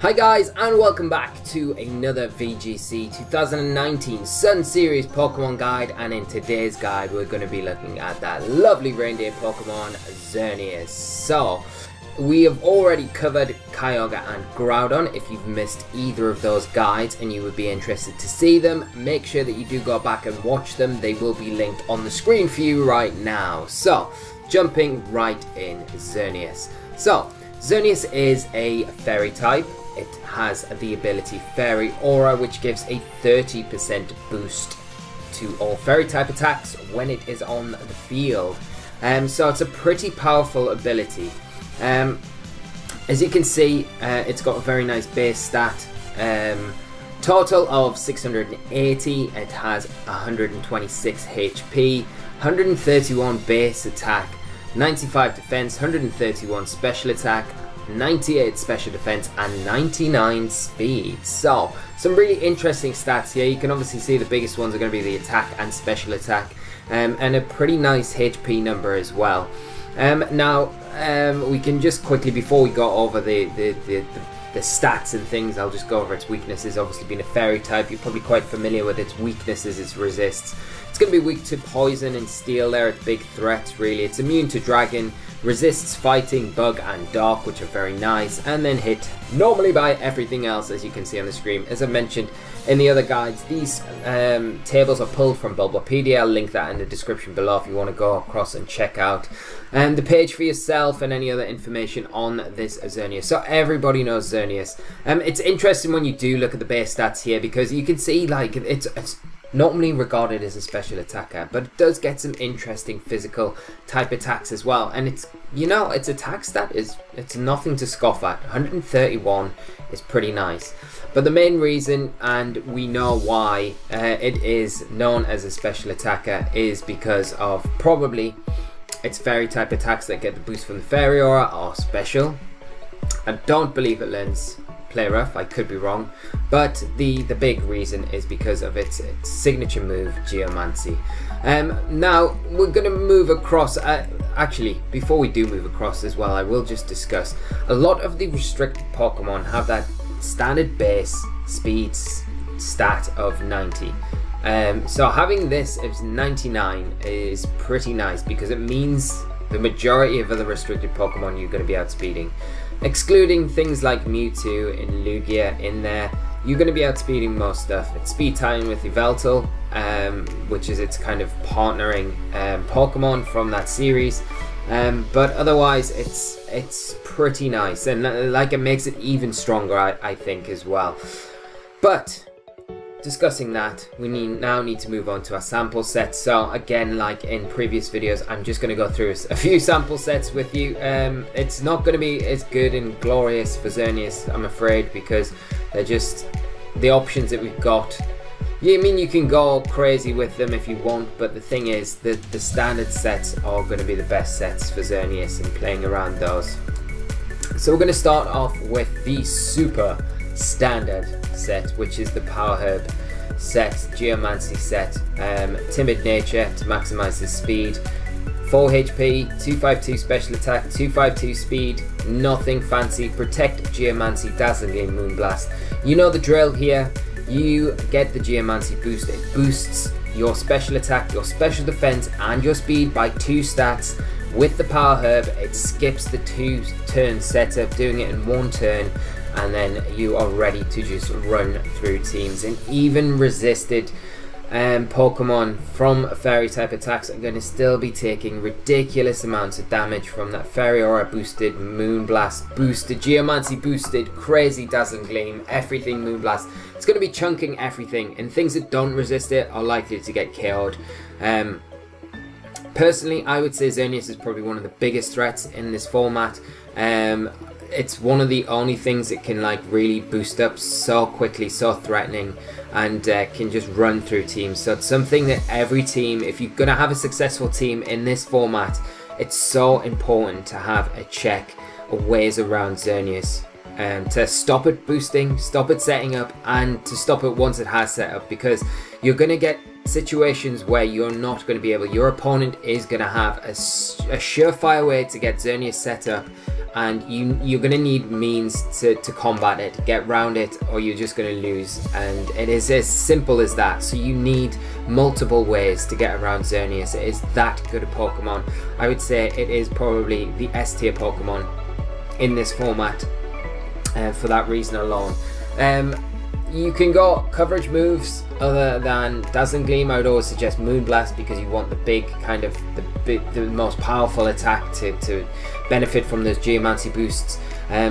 Hi guys, and welcome back to another VGC 2019 Sun Series Pokemon guide, and in today's guide we're going to be looking at that lovely reindeer Pokemon Xerneas. So, we have already covered Kyogre and Groudon. If you've missed either of those guides and you would be interested to see them, make sure that you do go back and watch them. They will be linked on the screen for you right now. So, jumping right in, Xerneas. So, Xerneas is a fairy type. It has the ability Fairy Aura, which gives a 30% boost to all fairy type attacks when it is on the field. So it's a pretty powerful ability. As you can see, it's got a very nice base stat. Total of 680. It has 126 HP, 131 base attack, 95 defense, 131 special attack, 98 special defense and 99 speed. So some really interesting stats here. You can obviously see the biggest ones are going to be the attack and special attack, and a pretty nice HP number as well. Now we can just quickly, before we go over the stats and things, I'll just go over its weaknesses. Obviously, being a fairy type, you're probably quite familiar with its weaknesses. It resists. It's going to be weak to poison and steel. They're its big threats, really. It's immune to dragon, resists fighting, bug and dark, which are very nice, and then hit normally by everything else, as you can see on the screen. As I mentioned in the other guides, these tables are pulled from Bulbapedia. I'll link that in the description below if you want to go across and check out the page for yourself and any other information on this Xerneas. So everybody knows Xerneas. It's interesting when you do look at the base stats here, because you can see like it's normally regarded as a special attacker, but it does get some interesting physical type attacks as well. And it's, you know, its attack stat it's nothing to scoff at. 131 is pretty nice. But the main reason, and we know why it is known as a special attacker, is because of probably its fairy type attacks that get the boost from the Fairy Aura are special. I don't believe it learns Play Rough, I could be wrong, but the big reason is because of its signature move, Geomancy. Now we're going to move across. Actually, before we do move across as well, I will just discuss a lot of the restricted Pokemon have that standard base speed stat of 90. So having this as 99 is pretty nice, because it means the majority of other restricted Pokemon you're going to be outspeeding. Excluding things like Mewtwo and Lugia in there, you're going to be outspeeding most stuff. It's speed tying with Yveltal, which is its kind of partnering Pokemon from that series. But otherwise, it's pretty nice, and like it makes it even stronger, I think, as well. But discussing that, we now need to move on to our sample sets. So again, like in previous videos, I'm just going to go through a few sample sets with you. It's not going to be as good and glorious for Xerneas, I'm afraid, because they're just the options that we've got. Yeah, I mean, you can go crazy with them if you want, but the thing is that the standard sets are going to be the best sets for Xerneas, and playing around those. So we're going to start off with the super standard set, which is the Power Herb set, Geomancy set, Timid Nature to maximize his speed, 4 HP, 252 special attack, 252 speed, nothing fancy, Protect, Geomancy, Dazzling Gleam, Moonblast. You know the drill here. You get the Geomancy boost. It boosts your special attack, your special defense and your speed by 2 stats. With the Power Herb, it skips the 2-turn setup, doing it in 1 turn, and then you are ready to just run through teams. And even resisted Pokemon from fairy type attacks are going to still be taking ridiculous amounts of damage from that Fairy Aura boosted, Moonblast boosted, Geomancy boosted, crazy Dazzling Gleam, everything Moonblast. It's going to be chunking everything, and things that don't resist it are likely to get KO'd. Personally, I would say Xerneas is probably one of the biggest threats in this format. It's one of the only things that can like really boost up so quickly, so threatening, and can just run through teams. So it's something that every team, if you're going to have a successful team in this format, it's so important to have a check of ways around Xerneas. To stop it boosting, stop it setting up, and to stop it once it has set up, because you're going to get situations where you're not going to be able, your opponent is going to have a surefire way to get Xerneas set up, and you're going to need means to combat it, get around it, or you're just going to lose. And it is as simple as that. So you need multiple ways to get around Xerneas. It is that good a Pokemon. I would say it is probably the S tier Pokemon in this format, for that reason alone. You can go coverage moves other than Dazzling Gleam. I would always suggest Moonblast because you want the big kind of the most powerful attack to benefit from those Geomancy boosts.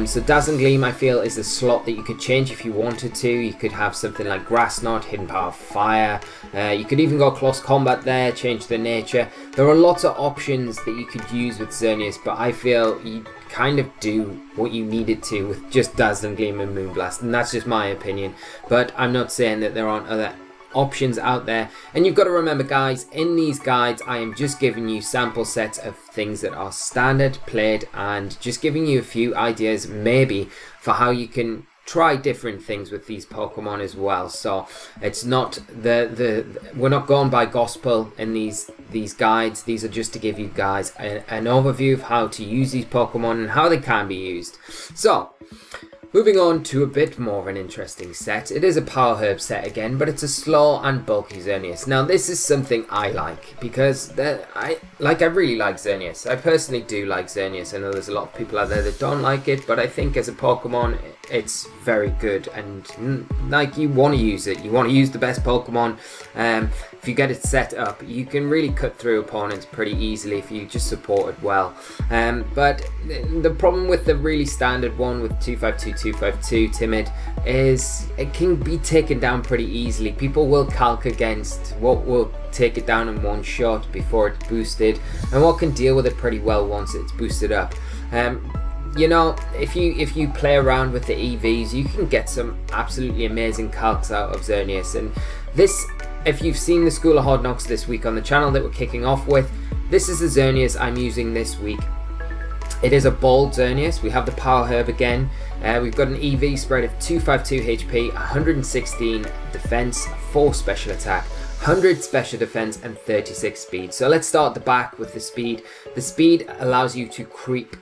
So Dazzling Gleam, I feel, is a slot that you could change if you wanted to. You could have something like Grass Knot, Hidden Power Fire. You could even go Close Combat there, change the nature. There are lots of options that you could use with Xerneas, but I feel you kind of do what you needed to with just Dazzling Gleam and Moonblast, and that's just my opinion. But I'm not saying that there aren't other options out there. And you've got to remember, guys, in these guides I am just giving you sample sets of things that are standard played, and just giving you a few ideas maybe for how you can try different things with these Pokemon as well. So it's not we're not going by gospel in these guides. These are just to give you guys an overview of how to use these Pokemon and how they can be used. So moving on to a bit more of an interesting set. It is a Power Herb set again, but it's a slow and bulky Xerneas. Now this is something I like, because I really like Xerneas. I personally do like Xerneas. I know there's a lot of people out there that don't like it, but I think as a Pokemon it's very good, and like, you want to use it. You want to use the best Pokemon. If you get it set up, you can really cut through opponents pretty easily if you just support it well. But the problem with the really standard one with 252, 252 Timid is it can be taken down pretty easily. People will calc against what will take it down in one shot before it's boosted, and what can deal with it pretty well once it's boosted up. You know, if you play around with the EVs, you can get some absolutely amazing calcs out of Xerneas. And this, if you've seen the School of Hard Knocks this week on the channel that we're kicking off with, this is the Xerneas I'm using this week. It is a bold Xerneas. We have the Power Herb again. We've got an EV spread of 252 HP, 116 defense, 4 special attack, 100 special defense, and 36 speed. So let's start at the back with the speed. The speed allows you to creep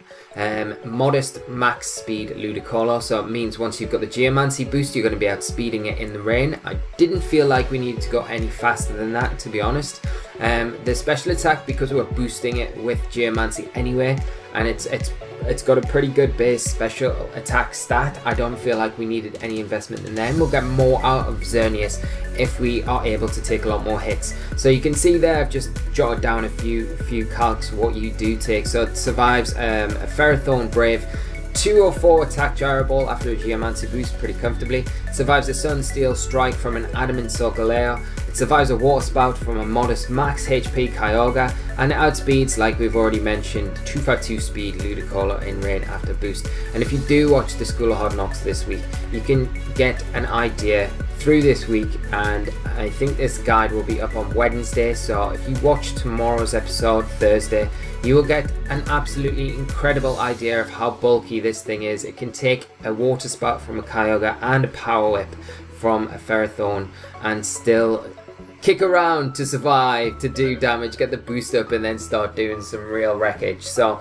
modest max speed Ludicolo, so it means once you've got the Geomancy boost, you're going to be outspeeding it in the rain. I didn't feel like we needed to go any faster than that, to be honest. The special attack, because we're boosting it with Geomancy anyway, and it's got a pretty good base special attack stat, I don't feel like we needed any investment in there, and we'll get more out of Xerneas if we are able to take a lot more hits. So you can see there I've just jotted down a few calcs what you do take. So it survives a Ferrothorn Brave, 204 attack Gyro Ball after a Geomancy boost pretty comfortably. It survives a Sunsteel Strike from an Adamant Solgaleo. It survives a Water Spout from a modest max HP Kyogre, and it outspeeds, like we've already mentioned, 252 speed Ludicolo in rain after boost. And if you do watch the School of Hard Knocks this week, you can get an idea through this week, and I think this guide will be up on Wednesday, so if you watch tomorrow's episode, Thursday, you will get an absolutely incredible idea of how bulky this thing is. It can take a Water Spout from a Kyogre and a Power Whip from a Ferrothorn and still kick around to survive, to do damage, get the boost up, and then start doing some real wreckage. So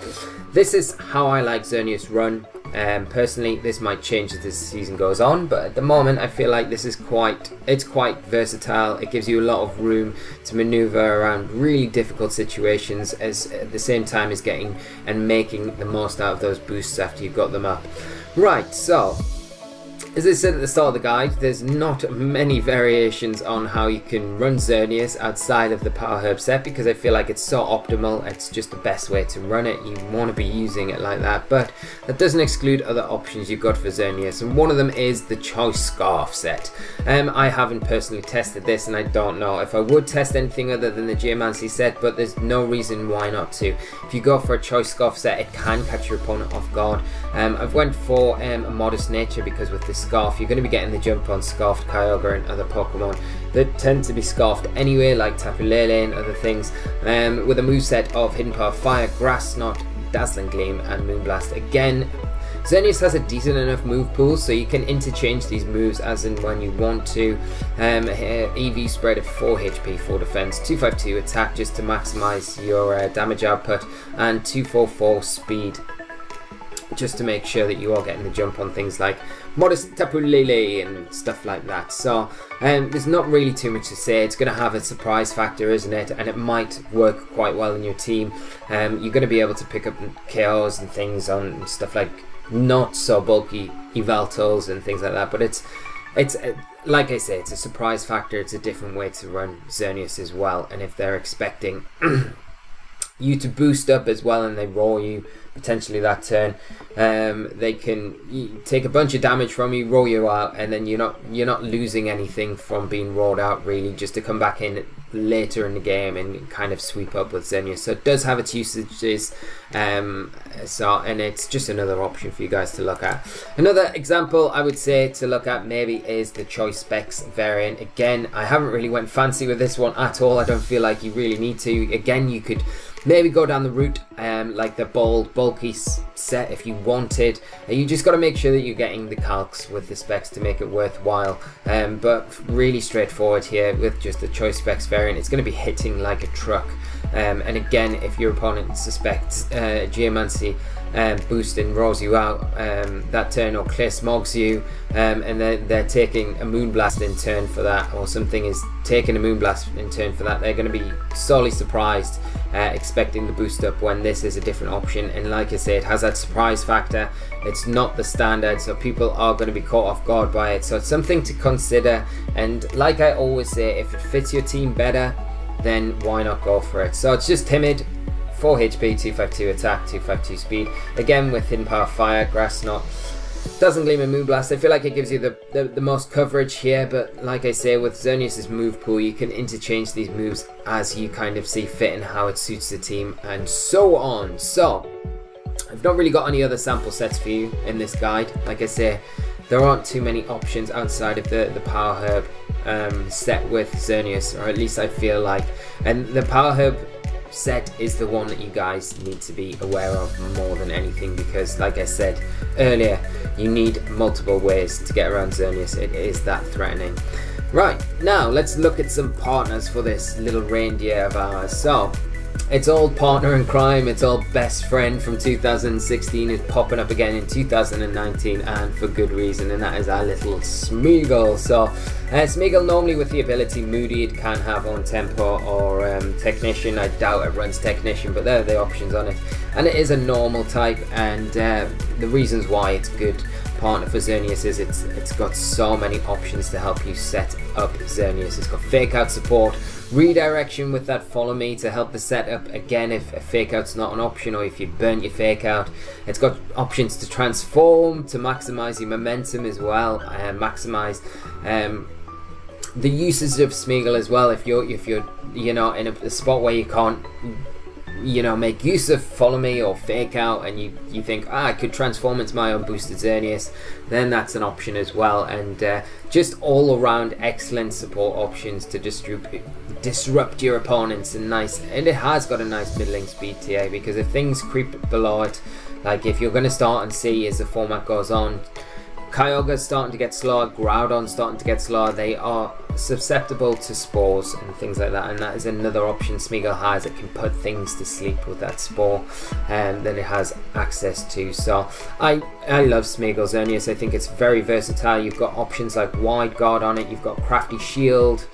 this is how I like Xerneas run. Personally, this might change as this season goes on, but at the moment I feel like this is quite versatile. It gives you a lot of room to maneuver around really difficult situations, as at the same time as getting and making the most out of those boosts after you've got them up. Right, so as I said at the start of the guide, there's not many variations on how you can run Xerneas outside of the Power Herb set, because I feel like it's so optimal. It's just the best way to run it. You want to be using it like that, but that doesn't exclude other options you've got for Xerneas, and one of them is the Choice Scarf set. I haven't personally tested this, and I don't know if I would test anything other than the Geomancy set, but there's no reason why not to. If you go for a Choice Scarf set, it can catch your opponent off guard. I've went for a Modest Nature, because with this Scarf, you're going to be getting the jump on Scarfed Kyogre and other Pokemon that tend to be Scarfed anyway, like Tapu Lele and other things, with a moveset of Hidden Power Fire, Grass Knot, Dazzling Gleam, and Moonblast. Again, Xerneas has a decent enough move pool, so you can interchange these moves as and when you want to. EV spread of 4 HP, 4 defense, 252 attack just to maximize your damage output, and 244 speed. just to make sure that you are getting the jump on things like Modest Tapu Lele and stuff like that. So there's not really too much to say. It's going to have a surprise factor, isn't it? And it might work quite well in your team. You're going to be able to pick up KOs and things on stuff like not so bulky Evaltals and things like that. But it's like I say, it's a surprise factor. It's a different way to run Xerneas as well. And if they're expecting you to boost up as well and they roll you potentially that turn, they can take a bunch of damage from you, roll you out, and then you're not losing anything from being rolled out really, just to come back in later in the game and kind of sweep up with Xerneas. So it does have its usages, and it's just another option for you guys to look at. Another example I would say to look at maybe is the Choice Specs variant. Again, I haven't really went fancy with this one at all. I don't feel like you really need to. Again, you could maybe go down the route like the bulky set if you wanted. You just got to make sure that you're getting the calcs with the specs to make it worthwhile. But really straightforward here with just the Choice Specs variant. It's going to be hitting like a truck. And again, if your opponent suspects Geomancy boost and rolls you out that turn, or Clay Smogs you, and they're taking a Moonblast in turn for that, or something is taking a Moonblast in turn for that, they're going to be sorely surprised expecting the boost up when this is a different option. And like I say, it has that surprise factor. It's not the standard, so people are going to be caught off guard by it. So it's something to consider, and like I always say, if it fits your team better, then why not go for it? So it's just Timid, 4 HP, 252 attack, 252 speed. Again with Hidden Power Fire, Grass Knot, doesn't Gleam and Moonblast. I feel like it gives you the most coverage here, but like I say, with Xerneas' move pool, you can interchange these moves as you kind of see fit and how it suits the team and so on. So I've not really got any other sample sets for you in this guide. Like I say, there aren't too many options outside of the Power Herb set with Xerneas, or at least I feel like. And the Power Herb set is the one that you guys need to be aware of more than anything, because like I said earlier, you need multiple ways to get around Xerneas. It is that threatening. Right, now let's look at some partners for this little reindeer of ours. So its old partner in crime, its old best friend from 2016 is popping up again in 2019, and for good reason, and that is our little Smeagol. So Smeagol, normally with the ability Moody, it can have on Tempo or Technician. I doubt it runs Technician, but there are the options on it. And it is a normal type, and the reasons why it's good partner for Xerneas is it's got so many options to help you set up Xerneas. It's got Fake Out support, redirection with that Follow Me to help the setup again if a Fake Out's not an option, or if you burnt your Fake Out. It's got options to transform to maximize your momentum as well, and maximize the usage of Smeagol as well. If you're in a spot where you can't make use of Follow Me or Fake Out, and you think, I could transform into my own boosted Xerneas, then that's an option as well. And just all around excellent support options to disrupt your opponents, and it has got a nice middling speed TA, because if things creep below it, like if you're going to start and see as the format goes on, Kyogre's starting to get slower, Groudon's starting to get slower, they are susceptible to spores and things like that, and that is another option Smeagol has. It can put things to sleep with that spore that it has access to. So I love Smeagol Xerneas. I think it's very versatile. You've got options like Wide Guard on it, you've got Crafty Shield,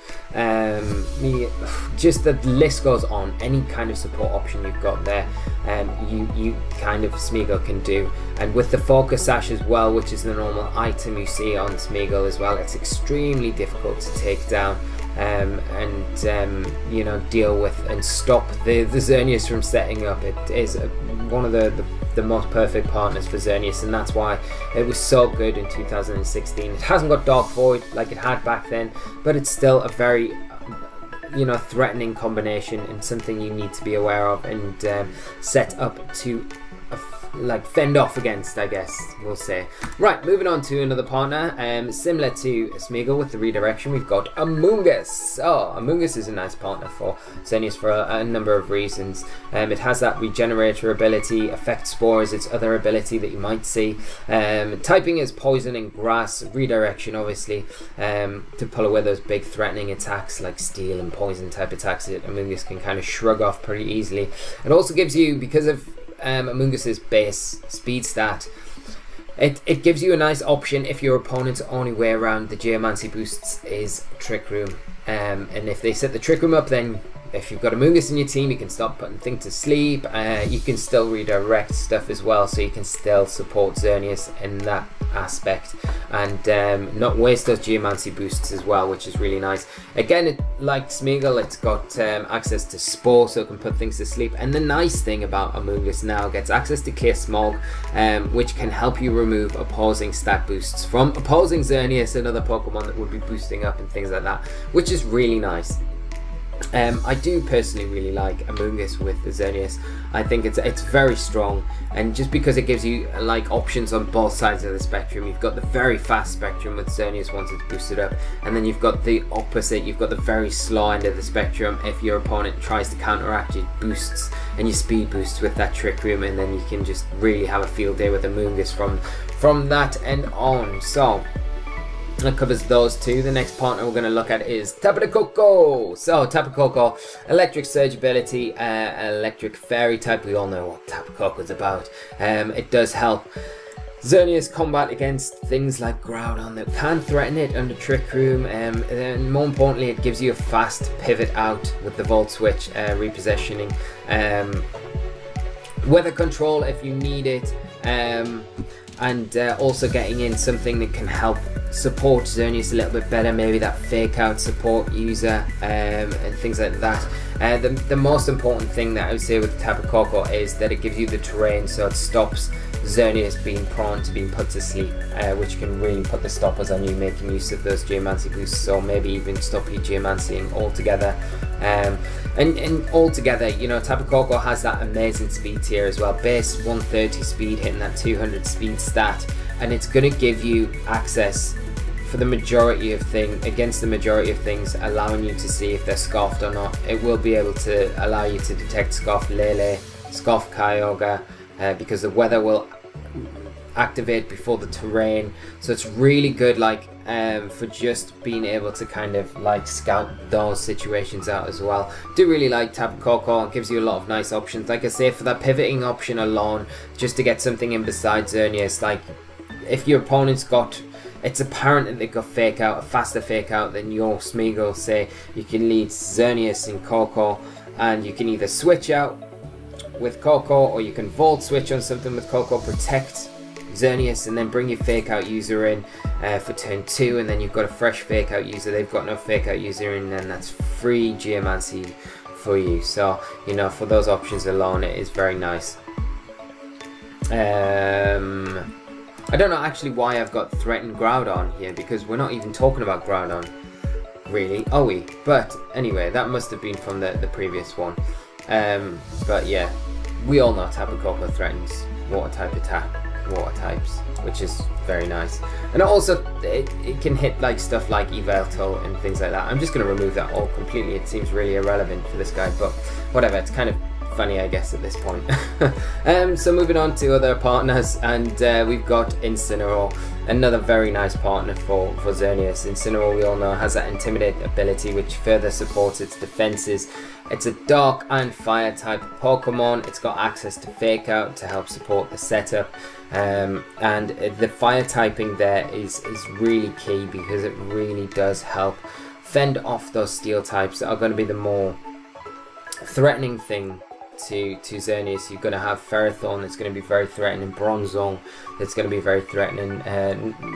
just the list goes on. Any kind of support option you've got there, you kind of Smeagol can do. And with the Focus Sash as well, which is the normal item you see on Smeagol as well, it's extremely difficult to take down and deal with and stop the Xerneas from setting up. It is one of the most perfect partners for Xerneas, and that's why it was so good in 2016. It hasn't got Dark Void like it had back then, but it's still a very threatening combination, and something you need to be aware of and set up to fend off against, I guess we'll say. Right, moving on to another partner, similar to Smeagol with the redirection, we've got Amoonguss. Oh, Amoonguss is a nice partner for Xerneas for a number of reasons. It has that regenerator ability, Effect Spore is its other ability that you might see. Typing is Poison and Grass, redirection obviously, to pull away those big threatening attacks like Steel and Poison type attacks that Amoonguss can kind of shrug off pretty easily. It also gives you, because of Amoonguss's base speed stat, it gives you a nice option if your opponent's only way around the Geomancy boosts is Trick Room. And if they set the Trick Room up, then if you've got Amoonguss in your team, you can stop putting things to sleep. You can still redirect stuff as well, so you can still support Xerneas in that aspect, and not waste those Geomancy boosts as well, which is really nice. Again, like Smeagol, it's got access to Spore, so it can put things to sleep. And the nice thing about Amoonguss now, gets access to Clear Smog, which can help you remove opposing stat boosts from opposing Xerneas, another Pokemon that would be boosting up and things like that, which is really nice. I do personally really like Amoonguss with the Xerneas. I think it's very strong, and just because it gives you like options on both sides of the spectrum. You've got the very fast spectrum with Xerneas once it's boosted up, and then you've got the opposite. You've got the very slow end of the spectrum if your opponent tries to counteract your boosts and your speed boosts with that Trick Room, and then you can just really have a field day with Amoonguss from that end on. So that covers those two. The next partner we're going to look at is Tabata. So Tabata, electric surge ability, electric fairy type. We all know what Tabata is about. It does help Xerneas combat against things like Groudon that can threaten it under Trick Room, and more importantly, it gives you a fast pivot out with the Volt Switch, repositioning, weather control if you need it, and also getting in something that can help support Xerneas a little bit better, maybe that fake out support user, and things like that. The most important thing that I would say with Tapu Koko is that it gives you the terrain, so it stops Xerneas being prone to being put to sleep, which can really put the stoppers on you, making use of those Geomancy boosts, so maybe even stop you Geomancying altogether. And altogether, you know, Tapu Koko has that amazing speed tier as well, base 130 speed, hitting that 200 speed stat, and it's going to give you access for the majority of against the majority of things, allowing you to see if they're scoffed or not. It will be able to allow you to detect Scoff Lele, Scoff Kyogre, because the weather will activate before the terrain, so it's really good, like for just being able to kind of like scout those situations out as well. Do really like Tapu Koko. It gives you a lot of nice options, like I say, for that pivoting option alone, just to get something in besides Xerneas. Like if your opponent's got, it's apparent that they've got fake out, a faster fake out than your Smeagol, say, you can lead Xerneas in Koko, and you can either switch out with Koko, or you can Volt Switch on something with Koko, protect Xerneas, and then bring your fake out user in for turn 2, and then you've got a fresh fake out user. They've got no fake out user in, and that's free Geomancy for you. So, you know, for those options alone, it is very nice. I don't know actually why I've got threatened Groudon here, because we're not even talking about Groudon, really, are we? But anyway, that must have been from the previous one. But yeah, we all know Tapu Koko threatens water type attack, water types, which is very nice. And also it can hit like stuff like Yveltal and things like that. I'm just going to remove that all completely. It seems really irrelevant for this guy, but whatever, it's kind of funny, I guess, at this point. So moving on to other partners, and we've got Incineroar, another very nice partner for Xerneas. Incineroar, we all know, has that Intimidate ability, which further supports its defenses. It's a dark and fire type Pokemon. It's got access to Fake Out to help support the setup, and the fire typing there is really key, because it really does help fend off those steel types that are going to be the more threatening thing to Xerneas. You're going to have Ferrothorn that's going to be very threatening, Bronzong that's going to be very threatening,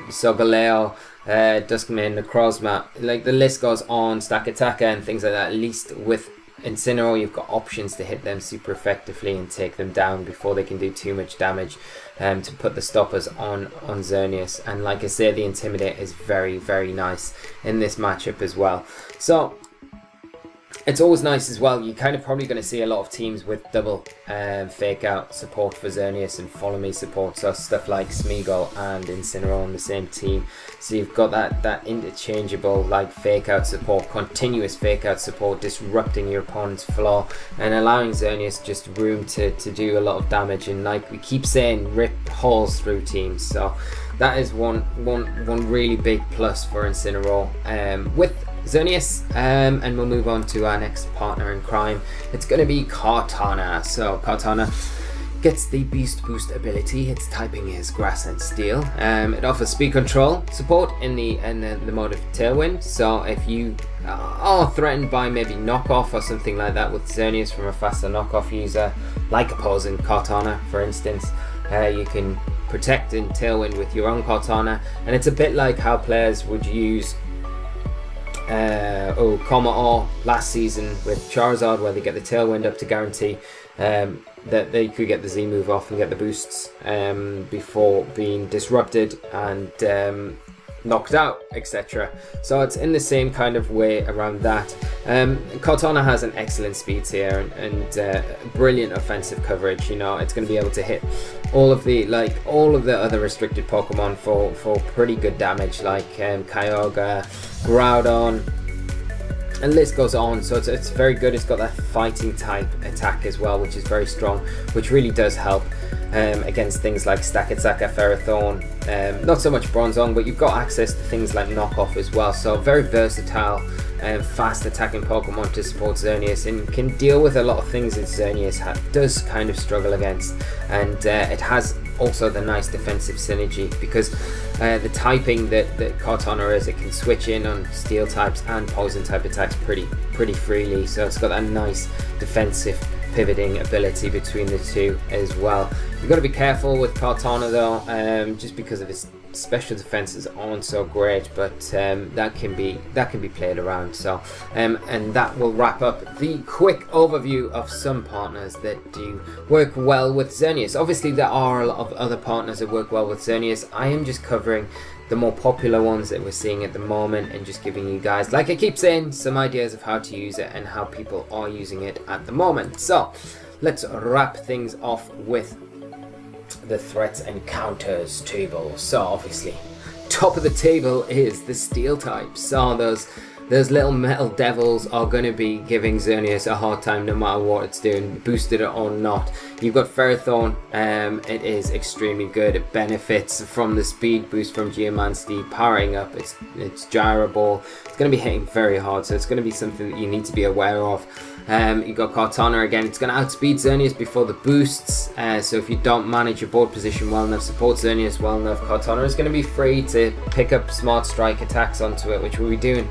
Solgaleo, Duskmane, Necrozma, like the list goes on, Stakataka and things like that. At least with Incineroar, you've got options to hit them super effectively and take them down before they can do too much damage, to put the stoppers on Xerneas. And like I say, the Intimidate is very, very nice in this matchup as well. So it's always nice as well. You're kind of probably going to see a lot of teams with double fake out support for Xerneas and follow me support, so stuff like Smeagol and Incineroar on the same team. So you've got that interchangeable like fake out support, continuous fake out support, disrupting your opponent's flaw and allowing Xerneas just room to do a lot of damage, and like we keep saying, rip holes through teams. So that is one really big plus for Incineroar with Xerneas, and we'll move on to our next partner in crime. It's going to be Katana. So Katana, gets the Beast Boost ability. Its typing is Grass and Steel. It offers speed control support in the mode of Tailwind. So if you are threatened by maybe knockoff or something like that with Xerneas from a faster knockoff user, like opposing Katana, for instance, you can protect in Tailwind with your own Katana, and it's a bit like how players would use Commodore last season with Charizard, where they get the Tailwind up to guarantee that they could get the Z move off and get the boosts before being disrupted and knocked out, etc. So it's in the same kind of way around that. Katana has an excellent speed here and brilliant offensive coverage. You know, it's going to be able to hit all of the other restricted Pokemon for pretty good damage, like Kyogre, Groudon, and the list goes on. So it's very good. It's got that fighting type attack as well, which is very strong, which really does help against things like Stakataka, Ferrothorn, not so much Bronzong, but you've got access to things like Knockoff as well. So very versatile and fast attacking Pokemon to support Xerneas, and can deal with a lot of things that Xerneas does kind of struggle against. And it has also the nice defensive synergy, because the typing that Katana is, it can switch in on steel types and poison type attacks pretty freely. So it's got that nice defensive pivoting ability between the two as well. You've got to be careful with Katana though, just because of its special defenses aren't so great, but that can be played around. So and that will wrap up the quick overview of some partners that do work well with Xerneas. Obviously there are a lot of other partners that work well with Xerneas. I am just covering the more popular ones that we're seeing at the moment, and just giving you guys, like I keep saying, some ideas of how to use it and how people are using it at the moment. So let's wrap things off with the threats and counters table. So obviously top of the table is the steel type. So those little metal devils are going to be giving Xerneas a hard time no matter what it's doing, boosted it or not. You've got Ferrothorn. It is extremely good. It benefits from the speed boost from Geomancy, powering up its Gyro Ball. It's going to be hitting very hard, so it's going to be something that you need to be aware of. You've got Katana again. It's going to outspeed Xerneas before the boosts, so if you don't manage your board position well enough, support Xerneas well enough, Katana is going to be free to pick up smart strike attacks onto it, which we'll be doing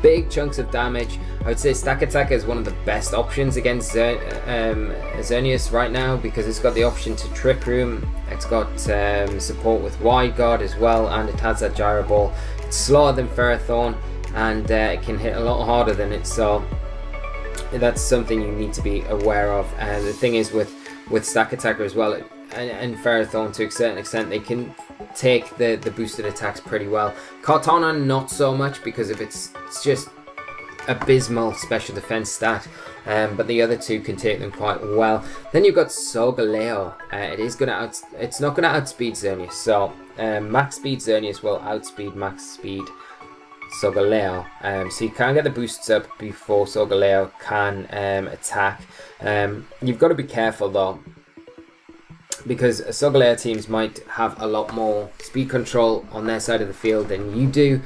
big chunks of damage. I would say Stakataka is one of the best options against Xerneas right now, because it's got the option to Trick Room, it's got support with Wide Guard as well, and it has that Gyro Ball. It's slower than Ferrothorn, and it can hit a lot harder than it, so that's something you need to be aware of. And the thing is with Stakataka as well, and Ferrothorn to a certain extent, they can take the boosted attacks pretty well. Katana not so much, because of it's just abysmal special defense stat, but the other two can take them quite well. Then you've got Solgaleo. It's not gonna outspeed Xerneas, so max speed Xerneas will outspeed max speed Solgaleo, so you can get the boosts up before Solgaleo can attack. You've got to be careful though, because Solgaleo teams might have a lot more speed control on their side of the field than you do.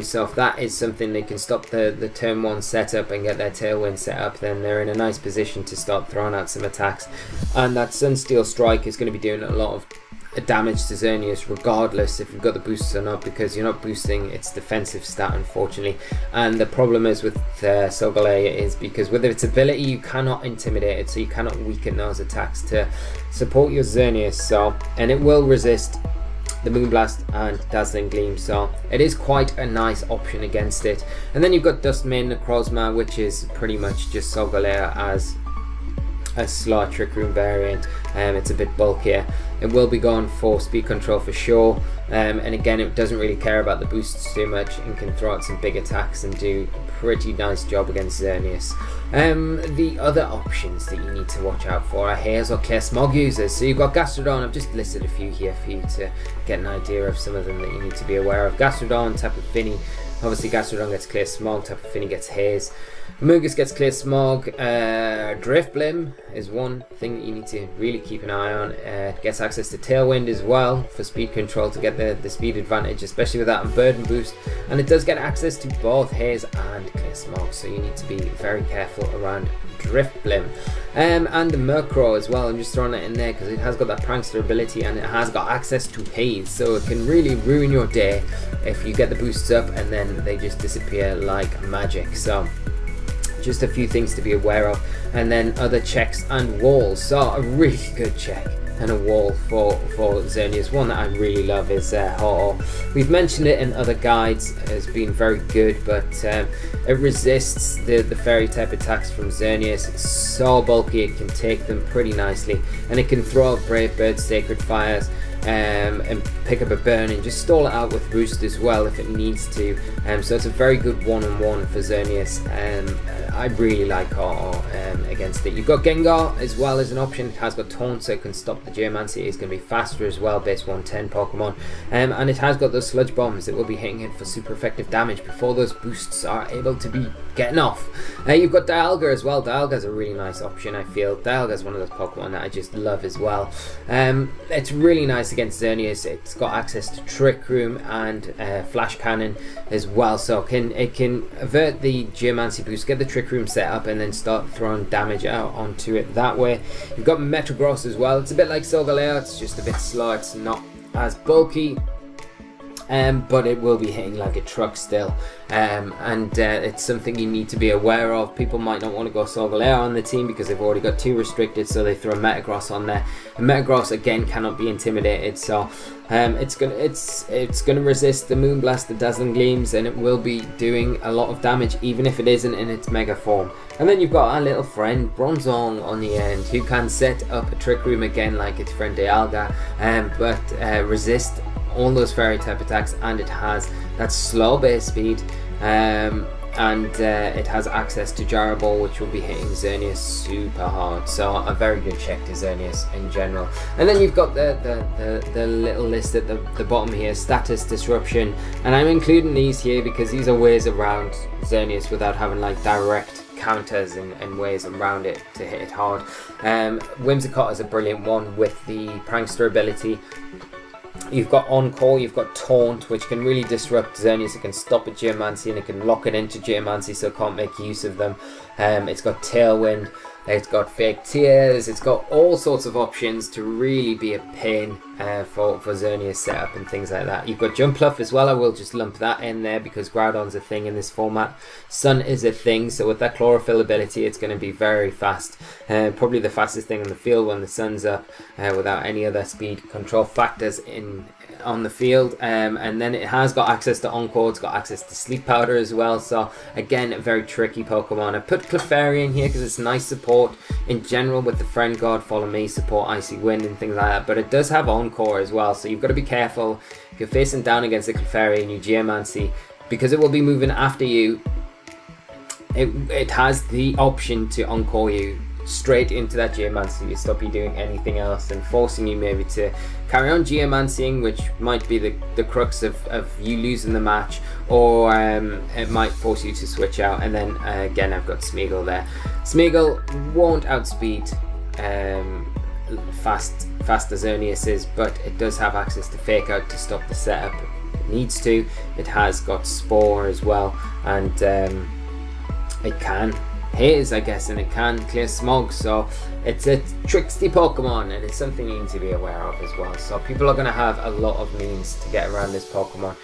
So if that is something they can stop the turn 1 setup and get their Tailwind set up, then they're in a nice position to start throwing out some attacks. And that Sunsteel Strike is going to be doing a lot of damage to Xerneas regardless if you've got the boosts or not, because you're not boosting its defensive stat, unfortunately. And the problem is with Solgaleo is because with its ability you cannot intimidate it, so you cannot weaken those attacks to support your Xerneas. So, and it will resist the Moonblast and Dazzling Gleam, so it is quite a nice option against it. And then you've got Dustmin Necrozma, which is pretty much just Solgaleo as a slow Trick Room variant. It's a bit bulkier. It will be going for speed control for sure, and again it doesn't really care about the boosts too much and can throw out some big attacks and do a pretty nice job against Xerneas. The other options that you need to watch out for are Haze or Clear Smog users. So you've got Gastrodon. I've just listed a few here for you to get an idea of some of them that you need to be aware of. Gastrodon, Tapu Fini. Obviously Gastrodon gets Clear Smog, Tapu Fini gets Haze. Amoonguss gets Clear Smog. Drifblim is one thing that you need to really keep an eye on. It gets access to Tailwind as well for speed control to get the speed advantage, especially with that Burden Boost. And it does get access to both Haze and Clear Smog, so you need to be very careful around Drifblim. And the Murkrow as well. I'm just throwing it in there because it has got that prankster ability and it has got access to haze, so it can really ruin your day if you get the boosts up and then they just disappear like magic. So just a few things to be aware of, and then other checks and walls. So a really good check and a wall for Xerneas. One that I really love is Ho-Oh. We've mentioned it in other guides as being very good, but it resists the fairy type attacks from Xerneas. It's so bulky, it can take them pretty nicely, and it can throw out Brave Bird, Sacred Fires, and pick up a burn and just stall it out with Roost as well if it needs to. So it's a very good one-on-one for Xerneas. I really like Ho-Oh against it. You've got Gengar as well as an option. It has got Taunt, so it can stop the Geomancy. It's going to be faster as well, base 110 Pokemon. And it has got those Sludge Bombs that will be hitting it for super effective damage before those boosts are able to be getting off. You've got Dialga as well. Dialga's a really nice option, I feel. Dialga's one of those Pokemon that I just love as well. It's really nice against Xerneas. It's got access to Trick Room and Flash Cannon as well, so it can avert the Geomancy boost, get the Trick Room set up, and then start throwing damage out onto it that way. You've got Metagross as well. It's a bit like Solgaleo, it's just a bit slow, it's not as bulky, but it will be hitting like a truck still, and it's something you need to be aware of. People might not want to go Solgaleo on the team because they've already got 2 restricted, so they throw Metagross on there, and Metagross again cannot be intimidated, so it's gonna resist the Moonblast, the Dazzling Gleams, and it will be doing a lot of damage even if it isn't in its mega form. And then you've got our little friend Bronzong on the end, who can set up a Trick Room again like its friend Dialga, but resist all those fairy type attacks, and it has that slow base speed, and it has access to Gyro Ball, which will be hitting Xerneas super hard. So a very good check to Xerneas in general. And then you've got the little list at the bottom here, Status Disruption, and I'm including these here because these are ways around Xerneas without having like direct counters and ways around it to hit it hard. Whimsicott is a brilliant one with the Prankster ability. You've got Encore, you've got Taunt, which can really disrupt Xerneas. It can stop a Geomancy and it can lock it into Geomancy, so it can't make use of them. It's got Tailwind, it's got Fake Tears, it's got all sorts of options to really be a pain for Xerneas setup and things like that. You've got Jumpluff as well. I will just lump that in there because Groudon's a thing in this format. Sun is a thing, so with that Chlorophyll ability it's going to be very fast. Probably the fastest thing on the field when the sun's up, without any other speed control factors on the field. And then it has got access to Encore, it's got access to Sleep Powder as well, so again a very tricky Pokemon. I put Clefairy in here because it's nice support in general with the Friend Guard, Follow Me support, Icy Wind and things like that, but it does have Encore as well, so you've got to be careful if you're facing down against the Clefairy and you Geomancy, because it will be moving after you. It has the option to Encore you straight into that Geomancy, you stop you doing anything else and forcing you maybe to carry on Geomancying, which might be the crux of you losing the match, or it might force you to switch out. And then again I've got Smeagol there. Smeagol won't outspeed fast as Xerneas is, but it does have access to Fake Out to stop the setup if it needs to. It has got Spore as well, and it can haze, I guess, and it can clear smog, so it's a tricksy Pokemon and it's something you need to be aware of as well. So people are going to have a lot of means to get around this Pokemon.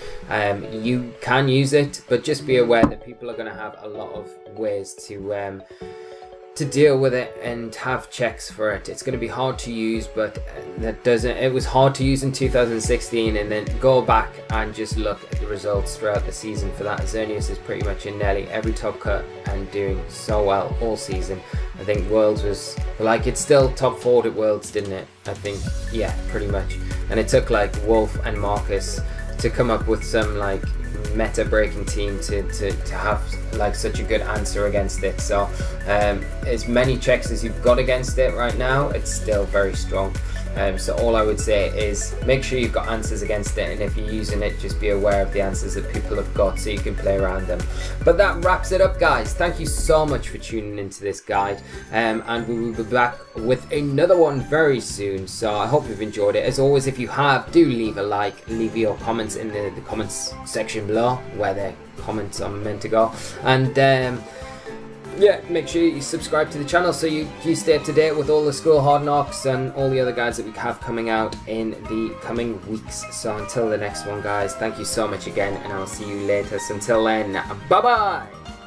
You can use it, but just be aware that people are going to have a lot of ways to deal with it and have checks for it. It's going to be hard to use, but that doesn't. It was hard to use in 2016, and then go back and just look at the results throughout the season for that. Xerneas is pretty much in nearly every top cut and doing so well all season. I think Worlds was like, it's still top 4 at Worlds, didn't it? I think, yeah, pretty much. And it took like Wolf and Marcus to come up with some like meta breaking team to have like such a good answer against it. So as many checks as you've got against it right now, it's still very strong. So all I would say is make sure you've got answers against it, and if you're using it, just be aware of the answers that people have got so you can play around them. But that wraps it up, guys. Thank you so much for tuning into this guide, and we will be back with another one very soon. So I hope you've enjoyed it. As always, if you have, do leave a like, leave your comments in the comments section below where the comments are meant to go, and yeah, make sure you subscribe to the channel so you stay up to date with all the School Hard Knocks and all the other guides that we have coming out in the coming weeks. So until the next one, guys, thank you so much again, and I'll see you later. So until then, bye bye.